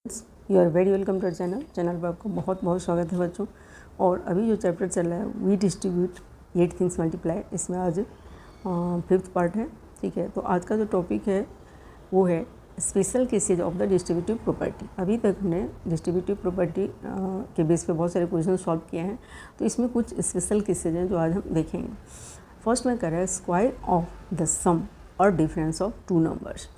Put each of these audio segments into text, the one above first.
You are very welcome to channel पर आपका बहुत बहुत स्वागत है बच्चों। और अभी जो चैप्टर चल रहा है वी डिस्ट्रीब्यूट 8 थिंग्स मल्टीप्लाई, इसमें आज 5th पार्ट है। ठीक है, तो आज का जो टॉपिक है वो है special cases of the distributive property. अभी तक हमने डिस्ट्रीब्यूटिव प्रॉपर्टी के बेस पे बहुत सारे क्वेश्चन सॉल्व किए हैं, तो इसमें कुछ स्पेशल केसेज हैं जो आज हम देखेंगे। फर्स्ट में कर रहा है स्क्वायर ऑफ द सम और difference of two numbers.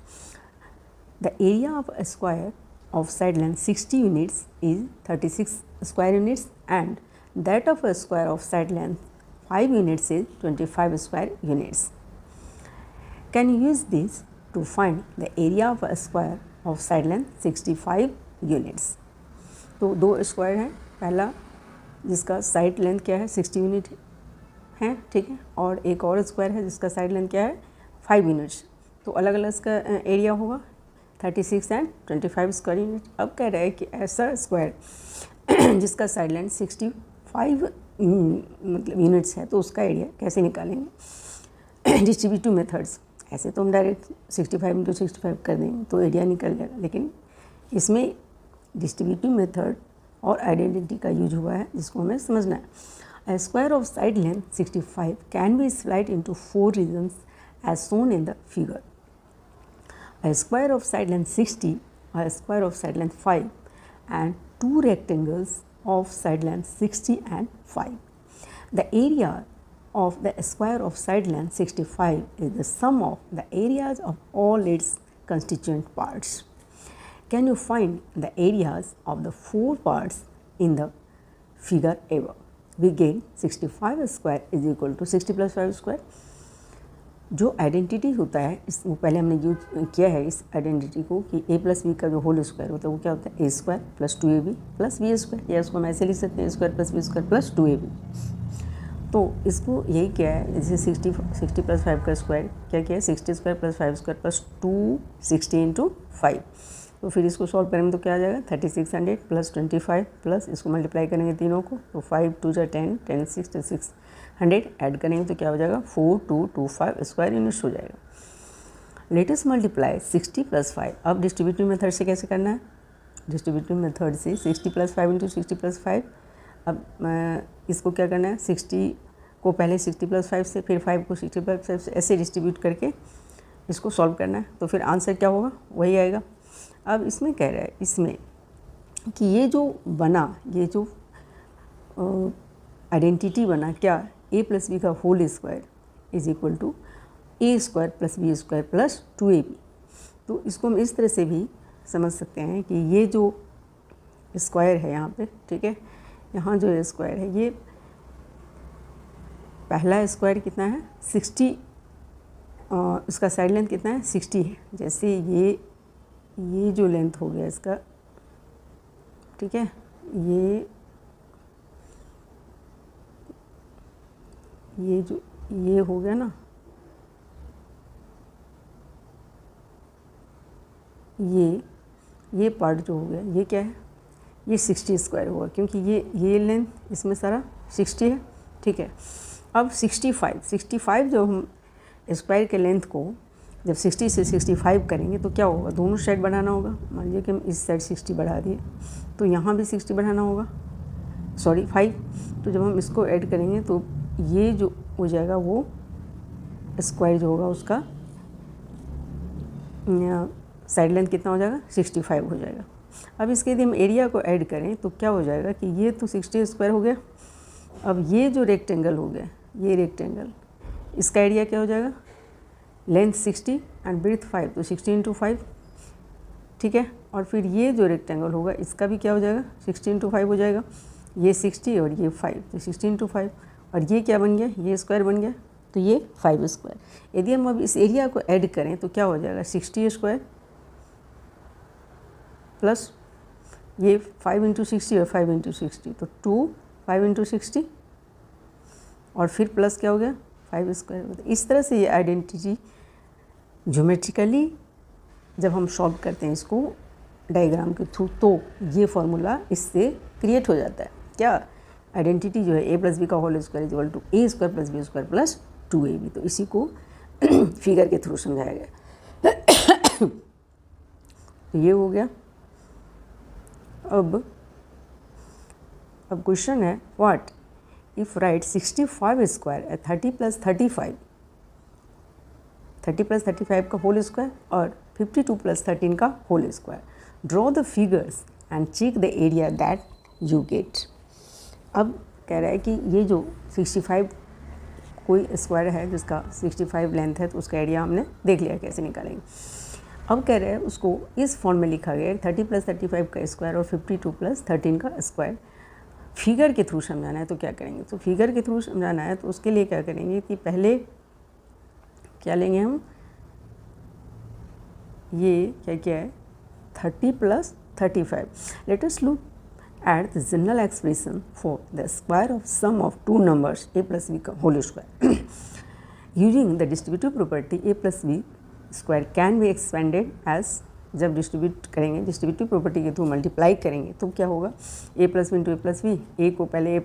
The area of a square of side length 60 units is 36 square units, and that of a square of side length 5 units is 25 square units. Can you use this to find the area of a square of side length 65 units? तो दो square हैं, पहला जिसका side length क्या है 60 unit है, ठीक है, और एक और स्क्वायर है जिसका साइड लेंथ क्या है 5 यूनिट्स। तो अलग अलग इसका एरिया होगा 36 एंड 25 स्क्वायर यूनिट। अब कह रहा है कि ऐसा स्क्वायर जिसका साइड लेंथ 65 मतलब यूनिट्स है, तो उसका एरिया कैसे निकालेंगे डिस्ट्रीब्यूटिव मेथड्स। ऐसे तो हम डायरेक्ट 65 × 65 कर देंगे तो एरिया निकल जाएगा, लेकिन इसमें डिस्ट्रीब्यूटिव मेथड और आइडेंटिटी का यूज हुआ है जिसको हमें समझना है। Square of side length 65 can be split into 4 regions as shown in the figure. A square of side length 60, a square of side length 5, and two rectangles of side length 60 and 5. The area of the square of side length 65 is the sum of the areas of all its constituent parts. Can you find the areas of the 4 parts in the figure above? We get 65 square is equal to 60 plus 5 square. जो identity होता है इस वो पहले हमने use किया है इस आइडेंटिटी को कि a प्लस बी का जो होल स्क्वायर होता है वो क्या होता है a square plus 2ab plus b square, या इसको हम ऐसे लिख सकते हैं a square plus b square plus 2ab। तो इसको यही क्या है, जैसे 60 प्लस 5 का स्क्वायर क्या है 60 स्क्वायर प्लस 5 स्क्वायर प्लस 260 × 5। तो फिर इसको सॉल्व करेंगे तो क्या आ जाएगा 3600 प्लस 25 प्लस इसको मल्टीप्लाई करेंगे तीनों को तो 5 2 जा 10 10 6 600 ऐड करेंगे तो क्या हो जाएगा 4225 स्क्वायर यूनिट्स हो जाएगा। Latest multiply 60 plus 5। अब डिस्ट्रीब्यूटिव मेथड से कैसे करना है, डिस्ट्रीब्यूटिव मेथड से 60 प्लस 5 × 60 प्लस 5। अब इसको क्या करना है 60 को पहले 60 प्लस 5 से, फिर 5 को 60 प्लस 5 से, ऐसे डिस्ट्रीब्यूट करके इसको सॉल्व करना है, तो फिर आंसर क्या होगा वही आएगा। अब इसमें कह रहा है इसमें कि ये जो बना, ये जो आइडेंटिटी बना क्या a प्लस बी का whole square is equal to a square plus b square plus 2ab। तो इसको हम इस तरह से भी समझ सकते हैं कि ये जो स्क्वायर है यहाँ पे, ठीक है, यहाँ जो स्क्वायर है ये पहला स्क्वायर कितना है 60, इसका साइड लेंथ कितना है 60 है। जैसे ये जो लेंथ हो गया इसका, ठीक है, ये हो गया ना, ये पार्ट जो हो गया ये क्या है, ये 60 स्क्वायर हुआ क्योंकि ये लेंथ इसमें सारा 60 है, ठीक है। अब 65 जब हम स्क्वायर के लेंथ को जब 60 से 65 करेंगे तो क्या होगा, दोनों साइड बढ़ाना होगा। मान लीजिए कि हम इस साइड 60 बढ़ा दिए तो यहाँ भी 60 बढ़ाना होगा, सॉरी 5। तो जब हम इसको ऐड करेंगे तो ये जो हो जाएगा वो स्क्वायर जो होगा उसका साइड लेंथ कितना हो जाएगा 65 हो जाएगा। अब इसके यदि हम एरिया को ऐड करें तो क्या हो जाएगा कि ये तो 60 स्क्वायर हो गया। अब ये जो रेक्टेंगल हो गया, ये रेक्टेंगल, इसका एरिया क्या हो जाएगा, लेंथ 60 एंड ब्रेथ 5, तो 60 × 5, ठीक है। और फिर ये जो रेक्टेंगल होगा इसका भी क्या हो जाएगा 60 × 5 हो जाएगा, ये 60 और ये 5, तो 60 × 5, और ये क्या बन गया, ये स्क्वायर बन गया, तो ये 5 स्क्वायर। यदि हम अब इस एरिया को ऐड करें तो क्या हो जाएगा 60 स्क्वायर प्लस ये 5 × 60 और 5 × 60, तो 2 5 × 60 और फिर प्लस क्या हो गया 5 स्क्वायर। इस तरह से ये आइडेंटिटी ज्योमेट्रिकली जब हम सॉल्व करते हैं इसको डायग्राम के थ्रू, तो ये फॉर्मूला इससे क्रिएट हो जाता है। क्या आइडेंटिटी जो है a प्लस बी का whole square is equal to a square plus b square plus 2ab। तो इसी को फिगर के थ्रू समझाया गया। तो ये हो गया अब क्वेश्चन है what if right 65 square 30 plus 35, 30 plus 35 का होल स्क्वायर और 52 प्लस 13 का whole square. Draw the figures and check the area that you get. अब कह रहा है कि ये जो 65 कोई स्क्वायर है जिसका 65 लेंथ है, तो उसका एरिया हमने देख लिया कैसे निकालेंगे। अब कह रहे हैं उसको इस फॉर्म में लिखा गया है 30 प्लस 35 का स्क्वायर और 52 प्लस 13 का स्क्वायर फिगर के थ्रू समझाना है। तो क्या करेंगे, तो फिगर के थ्रू समझाना है तो उसके लिए क्या करेंगे कि पहले क्या लेंगे हम, ये क्या है 30 plus 35। Let us look at the general expression for the square of sum of two numbers a plus b whole square. Using the distributive property a plus b square can be expanded as, जब distribute करेंगे distributive property के through multiply करेंगे तो क्या होगा, a plus b into a plus b, a को पहले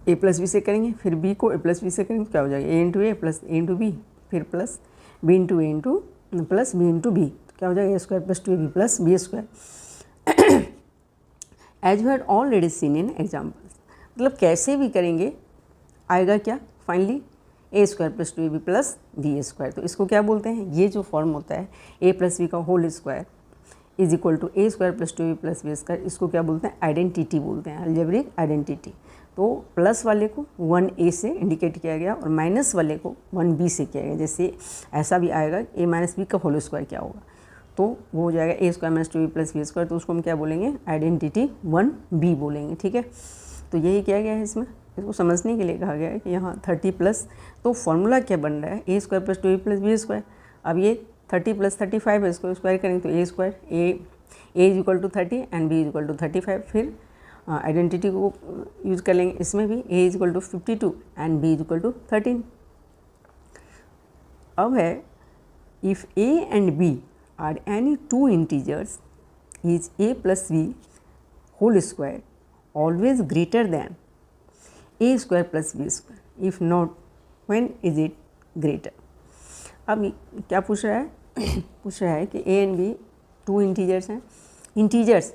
ए plus B से करेंगे, फिर बी को ए प्लस बी से करेंगे, क्या हो जाएगा a into a plus a into b, फिर plus b into a into plus b into b, क्या हो जाएगा a square plus 2ab plus b square. As we had already seen in examples, मतलब कैसे भी करेंगे आएगा क्या finally a square plus 2ab plus b square. तो इसको क्या बोलते हैं, ये जो फॉर्म होता है ए प्लस बी का whole square is equal to a square plus 2ab plus b square, इसको क्या बोलते हैं, आइडेंटिटी बोलते हैं, अलजेब्रिक आइडेंटिटी। तो प्लस वाले को 1a से इंडिकेट किया गया और माइनस वाले को 1b से किया गया। जैसे ऐसा भी आएगा a माइनस बी का होल स्क्वायर क्या होगा, तो वो हो जाएगा a square minus 2b plus b square, तो उसको हम क्या बोलेंगे, आइडेंटिटी 1b बोलेंगे। ठीक है, तो यही किया गया है इसमें, इसको समझने के लिए कहा गया है कि यहाँ 30 प्लस, तो फॉर्मूला क्या बन रहा है a square plus 2b plus b square. अब ये 30 प्लस 35 है, इसको स्क्वायर करेंगे तो a square, a is equal to 30 and B is equal to 35। फिर आइडेंटिटी को यूज कर लेंगे इसमें भी, ए इज इक्वल टू 52 एंड बी इज इक्वल टू 13। अब है if a and b are any two integers is a plus b whole square always greater than a square plus b square, if not when is it greater। अब क्या पूछ रहा है पूछ रहा है कि a and b two integers हैं। इंटीजर्स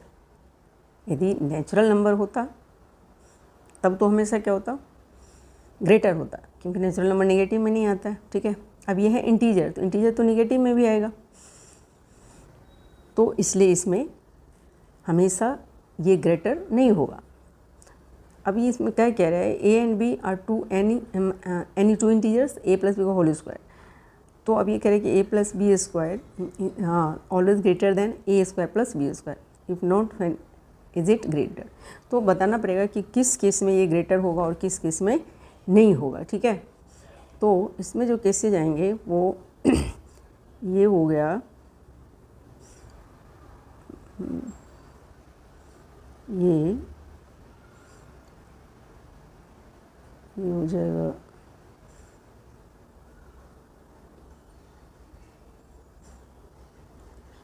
यदि नेचुरल नंबर होता तब तो हमेशा क्या होता, ग्रेटर होता, क्योंकि नेचुरल नंबर नेगेटिव में नहीं आता है। ठीक है, अब ये है इंटीजर, तो इंटीजर तो नेगेटिव में भी आएगा, तो इसलिए इसमें हमेशा ये ग्रेटर नहीं होगा। अब ये इसमें क्या कह रहा है, a and b are two any two integers a plus b का होल स्क्वायर। तो अब ये कह रहे हैं कि ए प्लस बी स्क्वायर हाँ always greater than a square plus b square, if not when is it greater. तो बताना पड़ेगा कि किस केस में ये ग्रेटर होगा और किस केस में नहीं होगा। ठीक है, तो इसमें जो केसेज आएंगे वो ये हो गया, ये हो जाएगा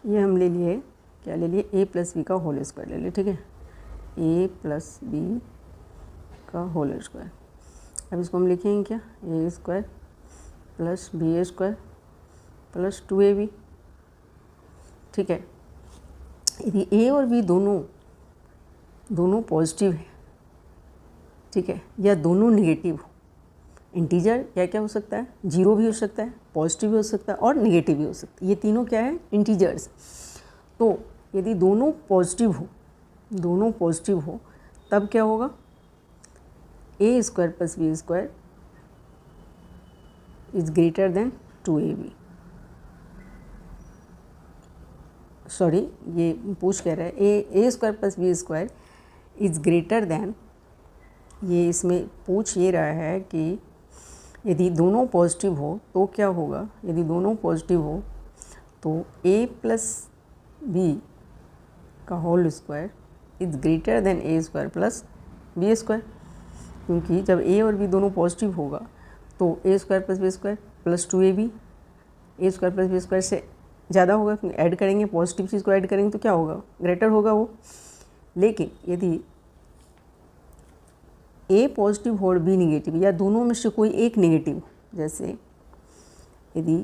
ये हम ले लिए, क्या ले लिए, ए प्लस बी का होल स्क्वायर ले लिए। ठीक है, ए प्लस बी का होल स्क्वायर। अब इसको हम लिखेंगे क्या, a square plus b square plus 2ab। ठीक है, यदि ए और बी दोनों पॉजिटिव है, ठीक है, या दोनों नेगेटिव हो, इंटीजर क्या हो सकता है, जीरो भी हो सकता है, पॉजिटिव भी हो सकता है और नेगेटिव भी हो सकता है, ये तीनों क्या है, इंटीजर्स। तो यदि दोनों पॉजिटिव हो तब क्या होगा, a square plus b square is greater than 2ab। Sorry, ये पूछ कह रहा है a square plus b square is greater than, ये इसमें पूछ ये रहा है कि यदि दोनों पॉजिटिव हो तो क्या होगा, यदि दोनों पॉजिटिव हो तो ए प्लस बी का whole square is greater than a square plus b square, क्योंकि जब ए और बी दोनों पॉजिटिव होगा तो a square plus b square plus 2ab, a square plus b square से ज़्यादा होगा, क्योंकि ऐड करेंगे, पॉजिटिव चीज़ को ऐड करेंगे तो क्या होगा, ग्रेटर होगा वो। लेकिन यदि ए पॉजिटिव हो और बी निगेटिव, या दोनों में से कोई एक नेगेटिव, जैसे यदि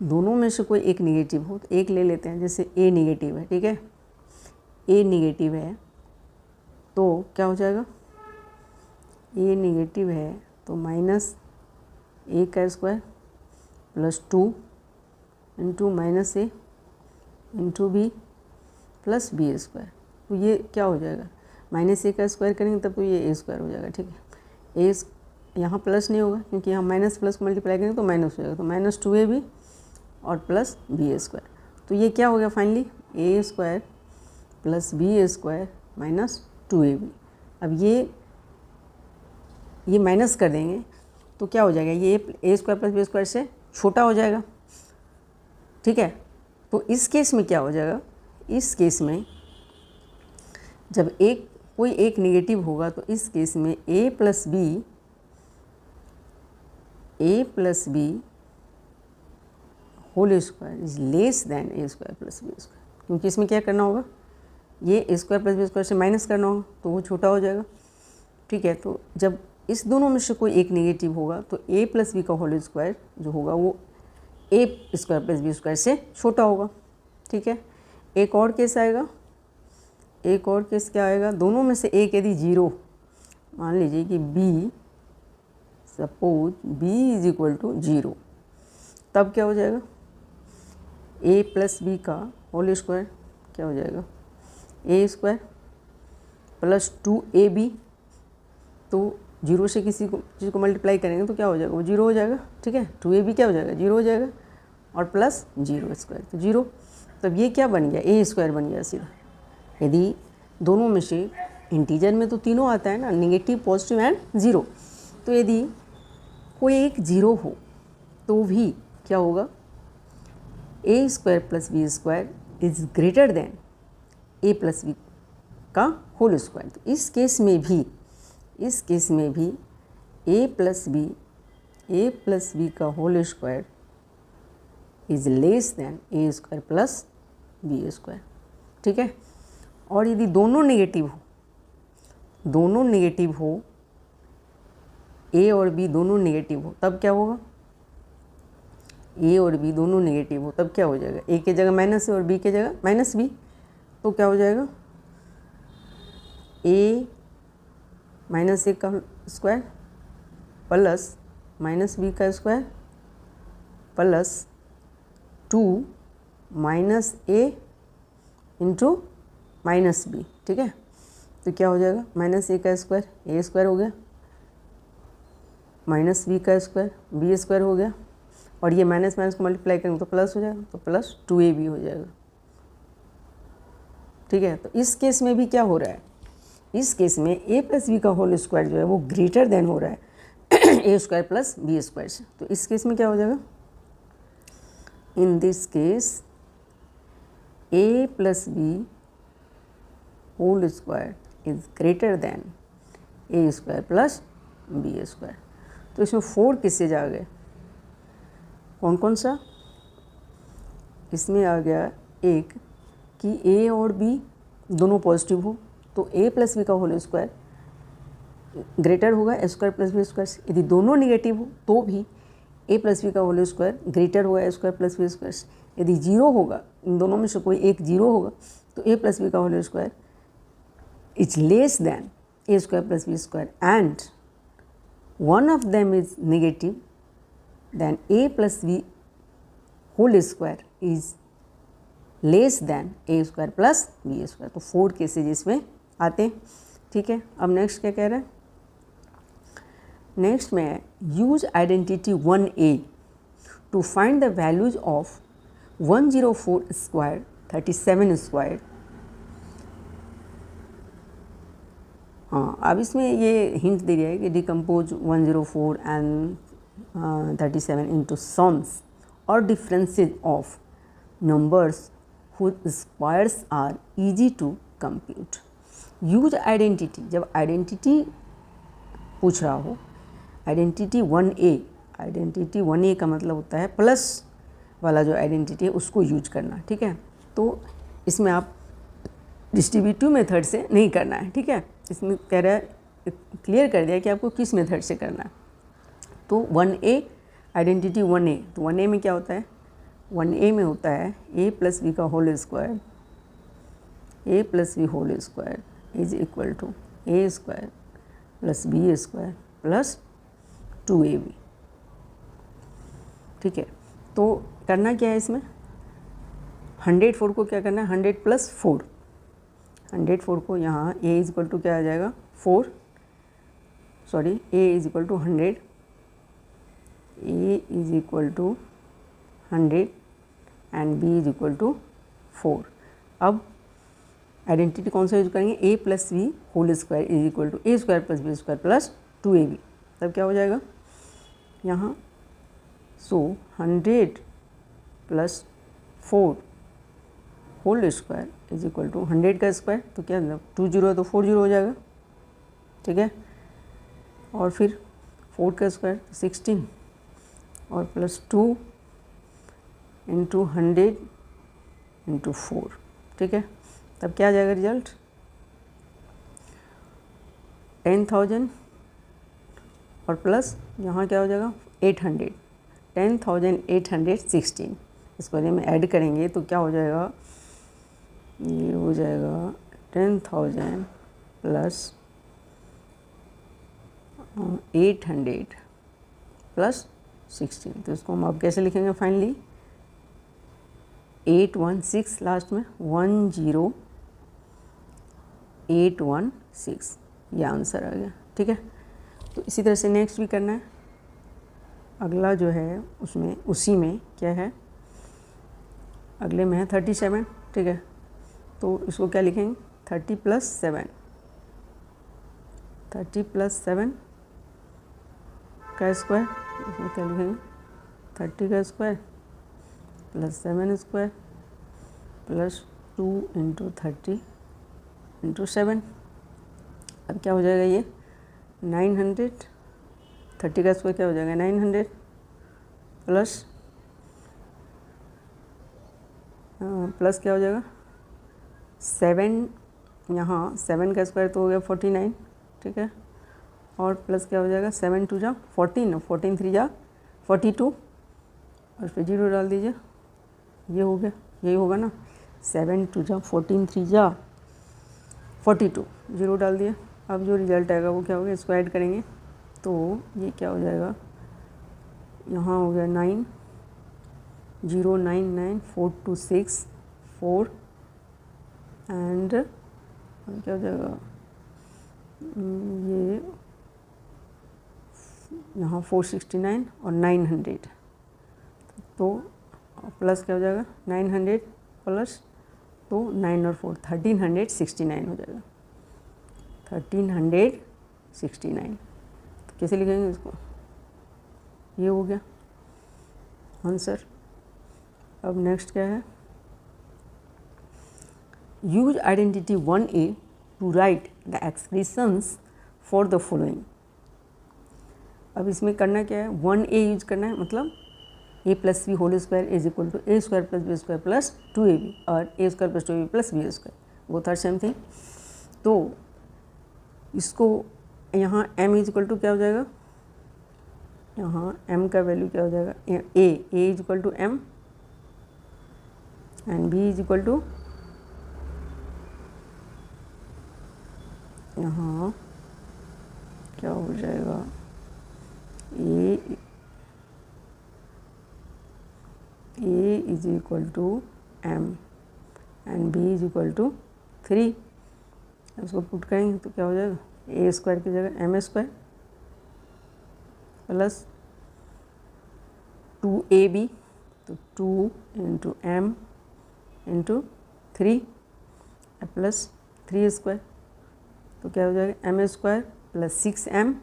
दोनों में से कोई एक नेगेटिव हो तो एक ले लेते हैं, जैसे ए नेगेटिव है, ठीक है, ए निगेटिव है तो क्या हो जाएगा, ए निगेटिव है तो माइनस ए का square plus 2 into minus a into b plus b square. तो ये क्या हो जाएगा, माइनस ए का स्क्वायर करेंगे तब तो ये ए स्क्वायर हो जाएगा। ठीक है, ए यहाँ प्लस नहीं होगा क्योंकि यहाँ माइनस प्लस को मल्टीप्लाई करेंगे तो माइनस हो जाएगा, तो माइनस 2ab और प्लस बी स्क्वायर। तो ये क्या हो गया finally, a square plus b square minus 2ab। अब ये माइनस कर देंगे तो क्या हो जाएगा, ये a square plus b square से छोटा हो जाएगा। ठीक है, तो इस केस में क्या हो जाएगा, इस केस में जब कोई एक निगेटिव होगा तो इस केस में a plus b whole square is less than a square plus b square, क्योंकि इसमें क्या करना होगा, ये a square plus b square से माइनस करना होगा तो वो छोटा हो जाएगा। ठीक है, तो जब इस दोनों में से कोई एक निगेटिव होगा तो ए प्लस बी का होल स्क्वायर जो होगा वो ए स्क्वायर प्लस बी स्क्वायर से छोटा होगा। ठीक है, एक और केस आएगा, एक और केस क्या आएगा, दोनों में से एक यदि जीरो, मान लीजिए कि b, suppose b is equal to 0, तब क्या हो जाएगा, ए प्लस बी का होल स्क्वायर क्या हो जाएगा, ए स्क्वायर प्लस 2ab, तो 0 से किसी को चीज़ को मल्टीप्लाई करेंगे तो क्या हो जाएगा, वो 0 हो जाएगा। ठीक है, 2ab क्या हो जाएगा, 0 हो जाएगा और प्लस 0 स्क्वायर तो 0, तब ये क्या बन गया, ए स्क्वायर बन गया सीधा। यदि दोनों में से इंटीजर में तो तीनों आता है ना, नेगेटिव पॉजिटिव एंड 0, तो यदि कोई एक 0 हो तो भी क्या होगा, a square plus b square is greater than a plus b का होल स्क्वायर। तो इस केस में भी ए प्लस बी का whole square is less than a square plus b square. ठीक है, और यदि दोनों नेगेटिव हो, ए और बी दोनों नेगेटिव हो, तब क्या होगा, ए और बी दोनों नेगेटिव हो तब क्या हो जाएगा, ए की जगह माइनस है और बी की जगह माइनस बी, तो क्या हो जाएगा, ए माइनस ए का स्क्वायर प्लस माइनस बी का square plus 2 minus a into minus B. ठीक है, तो क्या हो जाएगा, माइनस ए का स्क्वायर ए स्क्वायर हो गया, माइनस बी का स्क्वायर बी स्क्वायर हो गया, और ये माइनस माइनस को मल्टीप्लाई करेंगे तो प्लस हो जाएगा, तो प्लस 2ab हो जाएगा। ठीक है, तो इस केस में भी क्या हो रहा है, इस केस में ए प्लस बी का होल स्क्वायर जो है वो ग्रेटर देन हो रहा है a square plus b square से। तो इस केस में क्या हो जाएगा, in this case a plus b whole square is greater than a square plus b square. तो इसमें 4 केसेज आ गए, कौन कौन सा, इसमें आ गया एक कि ए और बी दोनों पॉजिटिव हो तो ए प्लस बी का होल स्क्वायर ग्रेटर होगा a square plus b square से। यदि दोनों निगेटिव हो तो भी ए प्लस बी का होल स्क्वायर ग्रेटर होगा a square plus b square से। यदि 0 होगा, इन दोनों में से कोई एक 0 होगा तो ए प्लस बी का whole square is less than a square plus b square, and one of them is negative, then a plus b whole square is less than a square plus b square। तो 4 cases इसमें आते हैं। ठीक है, अब next क्या कह रहा है, नेक्स्ट में use identity 1a to find the values of 104 square 37 square. हाँ, अब इसमें ये हिंट दे दिया है कि डिकम्पोज 104 एंड 37 इंटू सम्स और differences of numbers whose squares are easy to compute. Use identity, जब आइडेंटिटी पूछ रहा हो, आइडेंटिटी 1a का मतलब होता है प्लस वाला जो आइडेंटिटी है उसको यूज करना। ठीक है, तो इसमें आप डिस्ट्रीब्यूटिव मेथड से नहीं करना है। ठीक है, इसमें कह रहा है, क्लियर कर दिया कि आपको किस मेथड से करना है। तो 1a आइडेंटिटी 1a, तो 1a में क्या होता है, 1a में होता है a प्लस बी का whole square a plus b whole square is equal to a square plus b square plus 2ab। ठीक है, तो करना क्या है इसमें, 104 को क्या करना है, 100 प्लस 4, 104 को यहाँ a इज इक्वल टू क्या आ जाएगा 4, sorry a is equal to 100, a is equal to 100 and b is equal to 4। अब आइडेंटिटी कौन सा यूज करेंगे, a plus b whole square is equal to a square plus b square plus 2ab। तब क्या हो जाएगा यहाँ, so 100 plus 4 whole square is equal to 100 का स्क्वायर, तो क्या 2 0 है तो 4 0 हो जाएगा। ठीक है, और फिर 4 का स्क्वायर 16 और प्लस 2 इंटू 100 इंटू 4। ठीक है, तब क्या आ जाएगा रिजल्ट, 10,000 और प्लस यहाँ क्या हो जाएगा 800, 10,816। इसको यदि हम ऐड करेंगे तो क्या हो जाएगा, ये हो जाएगा 10,000 प्लस 800 प्लस 16। तो इसको हम अब कैसे लिखेंगे फाइनली, 816 लास्ट में 10816, ये आंसर आ गया। ठीक है, तो इसी तरह से नेक्स्ट भी करना है। अगला जो है उसमें उसी में क्या है, अगले में है 37। ठीक है, तो इसको क्या लिखेंगे, 30 प्लस 7, 30 प्लस 7 का स्क्वायर, इसमें क्या लिखेंगे 30 का square plus 7 square plus 2 into 30 into 7। अब क्या हो जाएगा ये 900, 30 का स्क्वायर क्या हो जाएगा 900 प्लस प्लस क्या हो जाएगा 7, यहाँ 7 का स्क्वायर तो हो गया 49। ठीक है, और प्लस क्या हो जाएगा 7 2 जा 14, 14 3 जा 42 और फिर 0 डाल दीजिए, ये हो गया, यही होगा ना, 7 2 जा 14 3 जा 42, 0 डाल दिया। अब जो रिजल्ट आएगा वो क्या होगा, इसको ऐड करेंगे तो ये क्या हो जाएगा, यहाँ हो गया 9 0 9 9 4 2 6 4 एंड क्या हो जाएगा, ये यहाँ 469 और 900, तो प्लस क्या हो जाएगा 900 प्लस तो 9 और 4 1369 हो जाएगा, 1369। तो कैसे लिखेंगे इसको, ये हो गया आंसर। अब नेक्स्ट क्या है, use identity 1a to write the expressions for the following. अब इसमें करना क्या है, 1a यूज करना है, मतलब a plus b whole square is equal to a square plus b square plus 2ab और a square plus 2ab plus b square, वो था सेम थिंग। तो इसको यहाँ m इज इक्वल टू क्या हो जाएगा, यहाँ m का वैल्यू क्या हो जाएगा, a is equal to m and b is equal to, यहाँ क्या हो जाएगा, a is equal to m and b is equal to 3। इसको पुट करेंगे तो क्या हो जाएगा, ए स्क्वायर की जगह एम स्क्वायर प्लस 2ab, तो 2 into m into 3 plus 3 square, तो क्या हो जाएगा M square plus 6m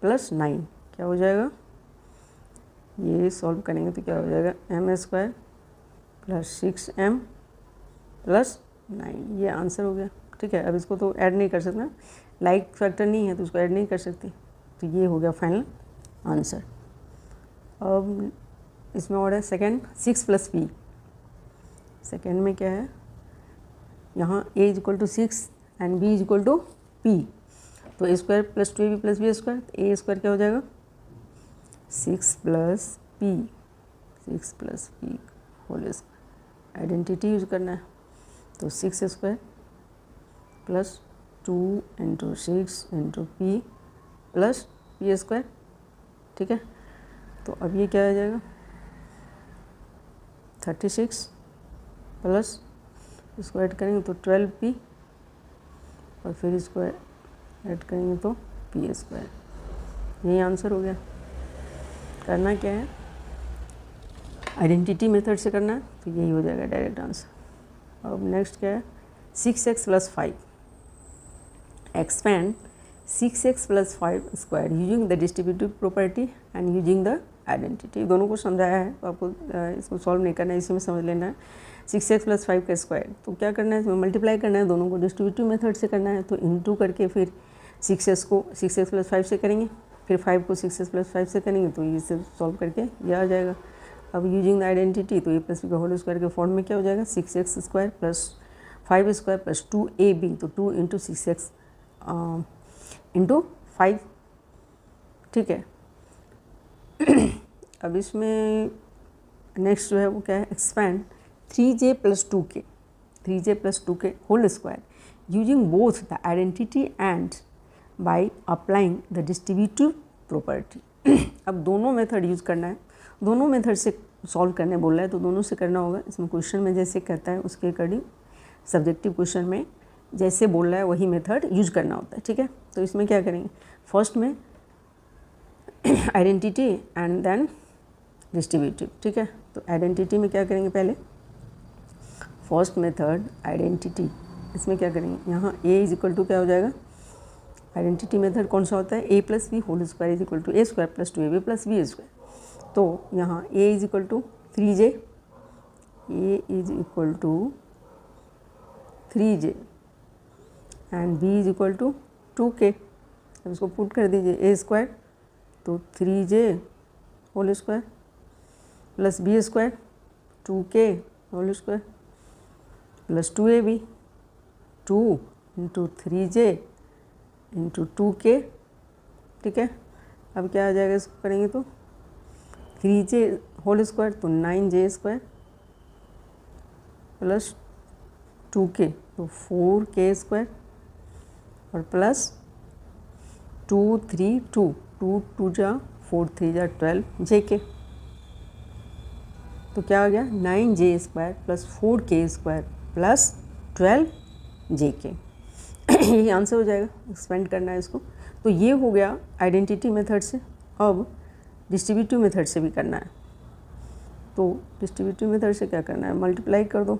plus 9, क्या हो जाएगा, ये सॉल्व करेंगे तो क्या हो जाएगा M square plus 6m plus 9, ये आंसर हो गया। ठीक है, अब इसको तो ऐड नहीं कर सकते, लाइक फैक्टर नहीं है तो इसको ऐड नहीं कर सकते, तो ये हो गया फाइनल आंसर। अब इसमें और है सेकेंड 6 प्लस p। सेकेंड में क्या है, यहाँ a is equal to 6 and b is equal to p, तो a square plus 2ab plus b square, a square क्या हो जाएगा 6 plus p, 6 plus p whole square. Identity use करना है, तो 6 square plus 2 into 6 into p plus p square, ठीक है। तो अब ये क्या आ जाएगा 36 प्लस इसको ऐड करेंगे तो 12p और फिर इसको ऐड करेंगे तो पी स्क्वायर। यही आंसर हो गया। करना क्या है, आइडेंटिटी मेथड से करना है, तो यही हो जाएगा डायरेक्ट आंसर। अब नेक्स्ट क्या है 6x plus 5, expand 6x plus 5 square using the distributive property and using the identity. दोनों को समझाया है, तो आपको इसको सॉल्व नहीं करना है, इसी में समझ लेना है। 6x प्लस 5 का स्क्वायर, तो क्या करना है इसमें मल्टीप्लाई करना है, दोनों को डिस्ट्रीब्यूटिव मेथड से करना है। तो इनटू करके फिर 6x को 6x प्लस 5 से करेंगे, फिर 5 को 6x प्लस 5 से करेंगे, तो ये से सॉल्व करके ये आ जाएगा। अब यूजिंग द आइडेंटिटी, तो ए प्लस बी का होल स्क्वायर के फॉर्म में क्या हो जाएगा 6x square plus 5 square plus 2ab, तो 2 इंटू 6x इंटू 5, ठीक है। अब इसमें नेक्स्ट जो है वो क्या है expand 3j plus 2k, 3j plus 2k whole square using both the identity and by applying the distributive property. अब दोनों मेथड यूज़ करना है, दोनों मेथड से सॉल्व करने बोल रहा है, तो दोनों से करना होगा। इसमें क्वेश्चन में जैसे कहता है उसके अकॉर्डिंग सब्जेक्टिव क्वेश्चन में जैसे बोल रहा है वही मेथड यूज करना होता है, ठीक है। तो इसमें क्या करेंगे, फर्स्ट में आइडेंटिटी एंड देन डिस्ट्रीब्यूटिव, ठीक है। तो आइडेंटिटी में क्या करेंगे, पहले फर्स्ट मेथड आइडेंटिटी, इसमें क्या करेंगे, यहाँ a इज इक्वल टू क्या हो जाएगा, आइडेंटिटी मेथड कौन सा होता है a plus b whole square is equal to a square plus 2ab plus b square. तो यहाँ a is equal to 3j, a is equal to 3j and b is equal to 2k। अब इसको put कर दीजिए, a square तो 3j whole square plus b square 2k whole square plus 2ab, 2 into 3j into 2k, ठीक है। अब क्या आ जाएगा, इसको करेंगे तो 3j होल स्क्वायर तो 9j स्क्वायर प्लस 2k तो 4k स्क्वायर और प्लस 2 3 2 2 2 जा 4 3 जा 12 jk। तो क्या आ गया 9j square plus 4k square plus 12 jk। यही आंसर हो जाएगा, एक्सपेंड करना है इसको। तो ये हो गया आइडेंटिटी मेथड से। अब डिस्ट्रीब्यूटिव मेथड से भी करना है, तो डिस्ट्रीब्यूटिव मेथड से क्या करना है, मल्टीप्लाई कर दो।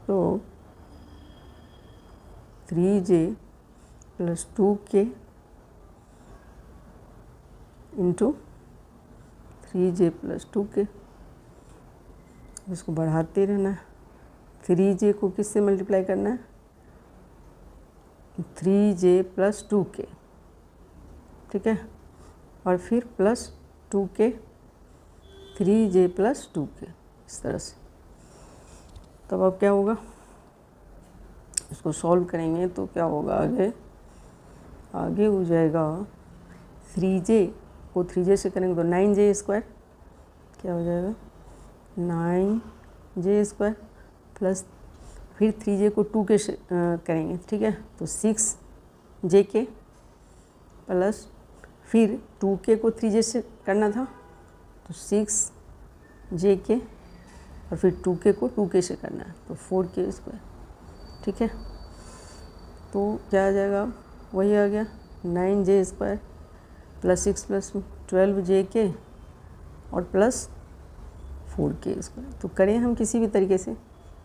तो 3j plus 2k into 3j plus 2k, इसको बढ़ाते रहना है। 3j को किससे मल्टीप्लाई करना है, 3j प्लस 2k, ठीक है, और फिर plus 2k 3j plus 2k, इस तरह से। तब अब क्या होगा, इसको सॉल्व करेंगे तो क्या होगा, आगे हो जाएगा 3j को 3j से करेंगे तो 9j स्क्वायर, क्या हो जाएगा 9j स्क्वायर प्लस फिर 3j को 2k से करेंगे, ठीक है, तो 6jk प्लस फिर 2k को 3j से करना था तो 6jk और फिर 2k को 2k से करना है तो 4k स्क्वायर, ठीक है। तो क्या आ जाएगा, वही आ गया 9j square plus 6 plus 12jk और प्लस 4k स्क्वायर। तो करें हम किसी भी तरीके से,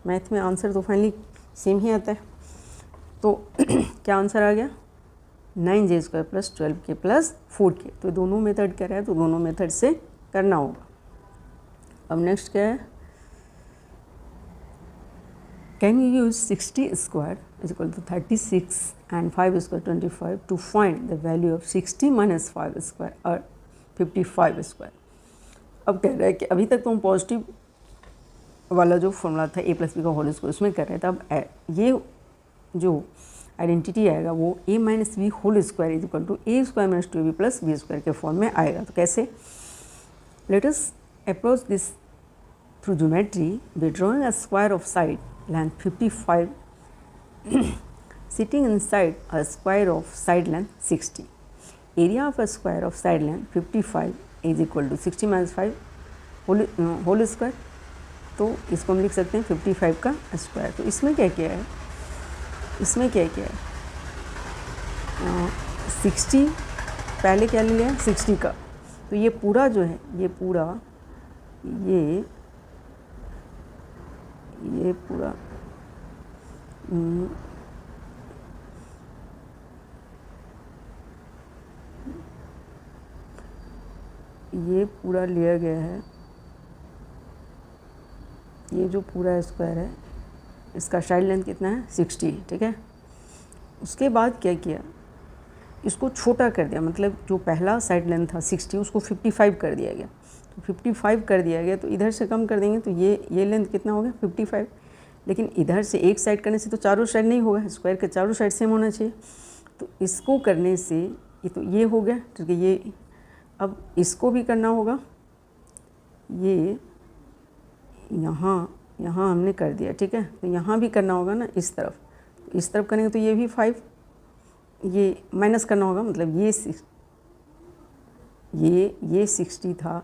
मैथ में आंसर तो फाइनली सेम ही आता है। तो क्या आंसर आ गया 9j square plus 12k plus 4k। तो दोनों मेथड क्या रहा है, तो दोनों मेथड से करना होगा। अब नेक्स्ट क्या है, can you use 60 square is equal to 36 and 5 square 25 to find the value of 60 minus 5 square और 55 स्क्वायर। अब कह रहा है कि अभी तक तो हम पॉजिटिव वाला जो फॉर्मूला था a प्लस बी का होल स्क्वायर उसमें कर रहे थे। अब ये जो आइडेंटिटी आएगा वो a minus b whole square is equal to a square minus 2ab plus b square के फॉर्म में आएगा। तो कैसे, let us approach this through geometry by drawing a square of side length 55 Sitting inside a square of side length 60. Area of a square of side length 55 is equal to 60 minus 5 whole square. तो इसको हम लिख सकते हैं 55 का square. तो इसमें क्या किया है, इसमें क्या किया है 60 पहले क्या ले लिया 60 का। तो ये पूरा जो है ये पूरा ये पूरा लिया गया है। ये जो पूरा स्क्वायर है इसका साइड लेंथ कितना है 60, ठीक है। उसके बाद क्या किया, इसको छोटा कर दिया, मतलब जो पहला साइड लेंथ था 60 उसको 55 कर दिया गया। तो 55 कर दिया गया तो इधर से कम कर देंगे तो ये लेंथ कितना हो गया 55। लेकिन इधर से एक साइड करने से तो चारों साइड नहीं होगा, स्क्वायर के चारों साइड सेम होना चाहिए। तो इसको करने से ये तो ये हो गया, ठीक है। ये अब इसको भी करना होगा, ये यहाँ हमने कर दिया, ठीक है। तो यहाँ भी करना होगा ना इस तरफ करेंगे तो ये भी 5, ये माइनस करना होगा, मतलब ये 60 था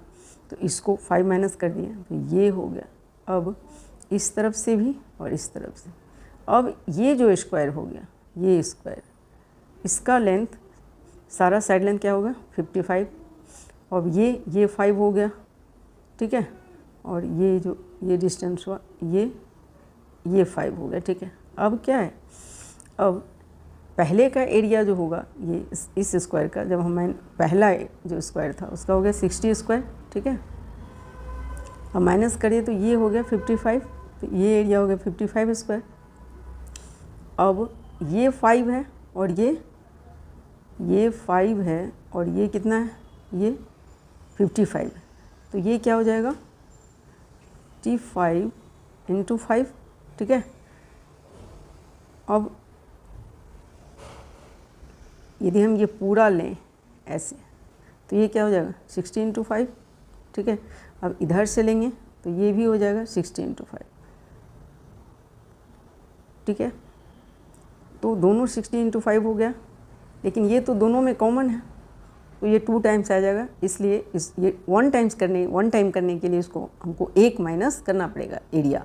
तो इसको 5 माइनस कर दिया तो ये हो गया। अब इस तरफ से भी और इस तरफ से, अब ये जो स्क्वायर हो गया ये स्क्वायर, इसका लेंथ सारा साइड लेंथ क्या होगा 55। अब ये 5 हो गया, ठीक है। और ये जो ये डिस्टेंस हुआ ये 5 हो गया, ठीक है। अब क्या है, अब पहले का एरिया जो होगा ये इस स्क्वायर का, जब हम पहला जो स्क्वायर था उसका हो गया 60 स्क्वायर, ठीक है। अब माइनस करिए तो ये हो गया 55, तो ये एरिया हो गया 55 स्क्वायर। अब ये 5 है और ये 5 है और ये कितना है, ये 55 है। तो ये क्या हो जाएगा 55 × 5, ठीक है। अब यदि हम ये पूरा लें ऐसे तो ये क्या हो जाएगा 60 × 5, ठीक है। अब इधर से लेंगे तो ये भी हो जाएगा 60 × 5, ठीक है। तो दोनों 60 × 5 हो गया, लेकिन ये तो दोनों में कॉमन है तो ये 2 टाइम्स आ जाएगा। इसलिए ये 1 टाइम करने के लिए इसको हमको 1 माइनस करना पड़ेगा एरिया।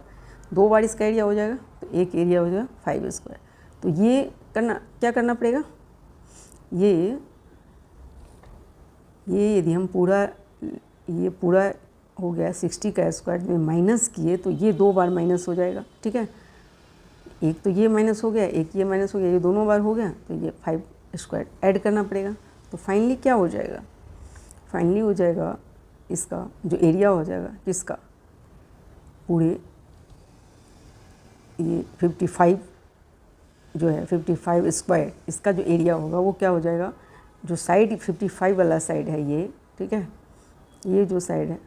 2 बार इसका एरिया हो जाएगा तो एक एरिया हो जाएगा 5 स्क्वायर। तो ये क्या करना पड़ेगा, ये यदि हम ये पूरा हो गया 60 का स्क्वायर में माइनस किए तो ये 2 बार माइनस हो जाएगा, ठीक है। एक तो ये माइनस हो गया, एक ये माइनस हो गया, ये दोनों बार हो गया तो ये 5 स्क्वायर ऐड करना पड़ेगा। तो फाइनली क्या हो जाएगा, फाइनली हो जाएगा इसका जो एरिया हो जाएगा किसका, पूरे ये 55 जो है 55 स्क्वायर, इसका जो एरिया होगा वो क्या हो जाएगा, जो साइड 55 वाला साइड है ये, ठीक है। ये जो साइड है